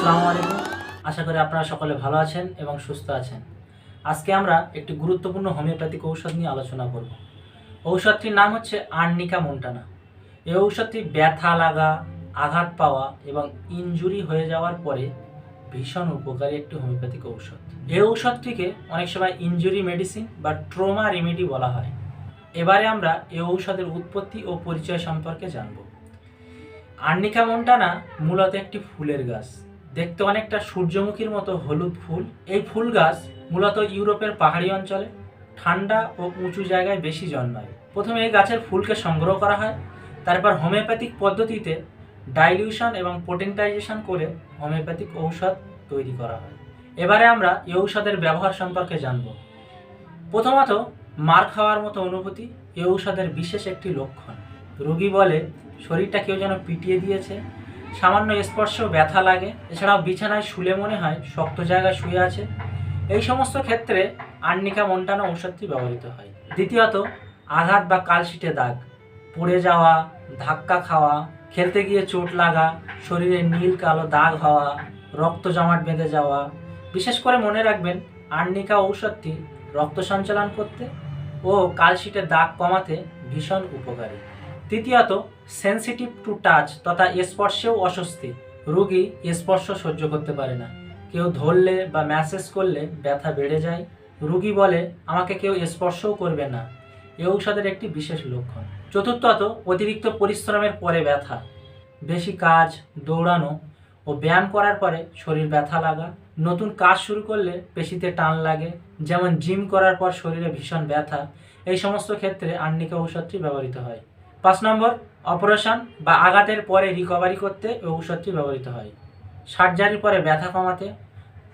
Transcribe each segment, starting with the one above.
আসসালামু আলাইকুম। আশা করি আপনারা সকলে ভালো আছেন এবং সুস্থ আছেন। আজকে আমরা একটি গুরুত্বপূর্ণ হোমিওপ্যাথিক ঔষধ নিয়ে আলোচনা করব। ঔষধটির নাম হচ্ছে আর্নিকা মন্টানা। এই ঔষধটি ব্যথা লাগা, আঘাত পাওয়া এবং ইনজুরি হয়ে যাওয়ার পরে ভীষণ উপকারী একটি হোমিওপ্যাথিক ঔষধ। এই ঔষধটিকে অনেক সময় ইনজুরি মেডিসিন বা ট্রমা রেমেডি বলা হয়। এবারে আমরা এই ঔষধের উৎপত্তি ও পরিচয় সম্পর্কে জানব। আর্নিকা মন্টানা মূলত একটি ফুলের গাছ। দেখতে অনেকটা সূর্যমুখীর মতো হলুদ ফুল। এই ফুল গাছ মূলত ইউরোপের পাহাড়ি অঞ্চলে ঠান্ডা ও উঁচু জায়গায় বেশি জন্মায়। প্রথমে এই গাছের ফুলকে সংগ্রহ করা হয়, তারপর হোমিওপ্যাথিক পদ্ধতিতে ডাইলিউশন এবং পোটেন্টাইজেশন করে হোমিওপ্যাথিক ঔষধ তৈরি করা হয়। এবারে আমরা এই ঔষধের ব্যবহার সম্পর্কে জানব। প্রথমত, মার খাওয়ার মতো অনুভূতি এই ঔষধের বিশেষ একটি লক্ষণ। রোগী বলে শরীরটা কেউ যেন পিটিয়ে দিয়েছে, সামান্য স্পর্শেও ব্যথা লাগে, এছাড়াও বিছানায় শুলে মনে হয় শক্ত জায়গায় শুয়ে আছে। এই সমস্ত ক্ষেত্রে আর্নিকা মন্টানা ঔষধটি ব্যবহৃত হয়। দ্বিতীয়ত, আঘাত বা কালশিটে দাগ, পড়ে যাওয়া, ধাক্কা খাওয়া, খেলতে গিয়ে চোট লাগা, শরীরে নীল কালো দাগ হওয়া, রক্ত জমাট বেঁধে যাওয়া। বিশেষ করে মনে রাখবেন, আর্নিকা ঔষধটি রক্ত সঞ্চালন করতে ও কালশিটের দাগ কমাতে ভীষণ উপকারী। তৃতীয়ত, সেন্সিটিভ টু টাচ তথা স্পর্শেও অস্বস্তি। রোগী স্পর্শ সহ্য করতে পারে না, কেউ ধরলে বা ম্যাসেজ করলে ব্যথা বেড়ে যায়। রোগী বলে আমাকে কেউ স্পর্শও করবে না। এই ঔষধের একটি বিশেষ লক্ষণ। চতুর্থত, অতিরিক্ত পরিশ্রমের পরে ব্যথা, বেশি কাজ, দৌড়ানো ও ব্যায়াম করার পরে শরীর ব্যথা লাগা। নতুন কাজ শুরু করলে পেশিতে টান লাগে, যেমন জিম করার পর শরীরে ভীষণ ব্যথা। এই সমস্ত ক্ষেত্রে আর্নিকা ঔষধটি ব্যবহৃত হয়। 5 নম্বর, অপারেশন বা আঘাতের পরে রিকভারি করতে এই ঔষধটি ব্যবহৃত হয়। সার্জারির পরে ব্যথা কমাতে,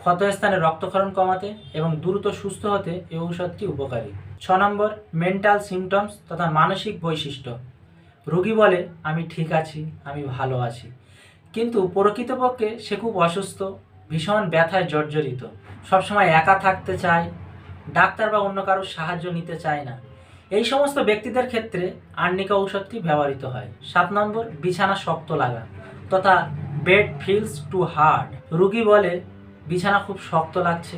ক্ষতস্থানে রক্তক্ষরণ কমাতে এবং দ্রুত সুস্থ হতে এই ঔষধটি উপকারী। 6 নম্বর, মেন্টাল সিমটমস তথা মানসিক বৈশিষ্ট্য। রোগী বলে আমি ঠিক আছি, আমি ভালো আছি, কিন্তু প্রকৃতপক্ষে সে খুব অসুস্থ, ভীষণ ব্যথায় জর্জরিত, সবসময় একা থাকতে চায়, ডাক্তার বা অন্য কারোর সাহায্য নিতে চায় না। এই সমস্ত ব্যক্তিদের ক্ষেত্রে আর্নিকা ঔষধটি ব্যবহৃত হয়। 7 নম্বর, বিছানা শক্ত লাগা তথা বেড ফিলস টু হার্ড। রোগী বলে বিছানা খুব শক্ত লাগছে,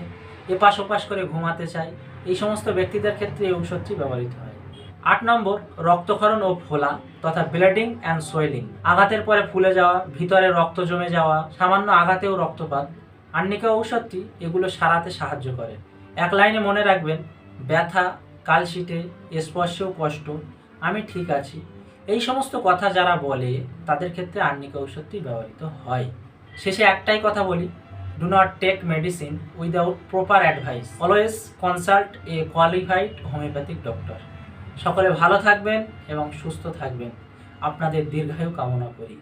এপাশ ওপাশ করে ঘুমাতে চায়। এই সমস্ত ব্যক্তিদের ক্ষেত্রে এই ঔষধটি ব্যবহৃত হয়। 8 নম্বর, রক্তক্ষরণ ও ফোলা তথা ব্লিডিং অ্যান্ড সোয়েলিং। আঘাতের পরে ফুলে যাওয়া, ভিতরে রক্ত জমে যাওয়া, সামান্য আঘাতেও রক্তপাত। আর্নিকা ঔষধটি এগুলো সারাতে সাহায্য করে। এক লাইনে মনে রাখবেন, ব্যথা, কালশিটে, স্পর্শেও কষ্ট, আমি ঠিক আছি, এই সমস্ত কথা যারা বলে তাদের ক্ষেত্রে আর্নিকা ঔষধটি ব্যবহৃত হয়। শেষে একটাই কথা বলি, do not take medicine without proper advice, always consult a qualified homeopathic doctor. সকলে ভালো থাকবেন এবং সুস্থ থাকবেন, আপনাদের দীর্ঘায়ু কামনা করি।